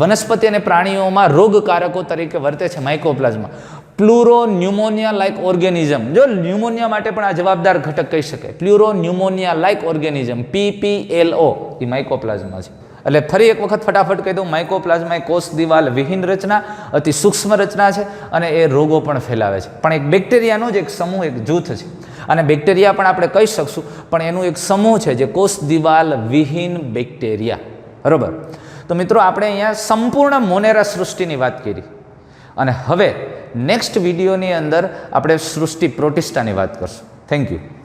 વનસ્પતિ અને પ્રાણીઓમાં રોગકારકો તરીકે વર્તે છે માઇકોપ્લાઝ્મા. પ્લુરો ન્યુમોનિયા લાઇક ઓર્ગેનિઝમ, જો ન્યુમોનિયા માટે પણ આ જવાબદાર ઘટક કહી શકાય. પ્લુરો ન્યુમોનિયા લાઇક ઓર્ગેનિઝમ, PPLO, એ માઇકોપ્લાઝ્મા છે. એટલે ફરી એક વખત ફટાફટ કહી દઉં, માઇકોપ્લાઝ્મા એ કોષ દિવાલ વિહીન રચના, અતિ સૂક્ષ્મ રચના છે, અને એ રોગો પણ ફેલાવે છે. પણ એક બેક્ટેરિયાનો જ એક સમૂહ, એક જૂથ છે. અને બેક્ટેરિયા પણ આપણે કહી શકશું, પણ એનું એક સમૂહ છે જે કોષ દિવાલ વિહીન બેક્ટેરિયા. બરોબર? તો મિત્રો, આપણે અહીંયા સંપૂર્ણ મોનેરા સૃષ્ટિની વાત કરી, અને હવે નેક્સ્ટ વિડીયોની અંદર આપણે સૃષ્ટિ પ્રોટિસ્ટાની વાત કરશું. Thank you.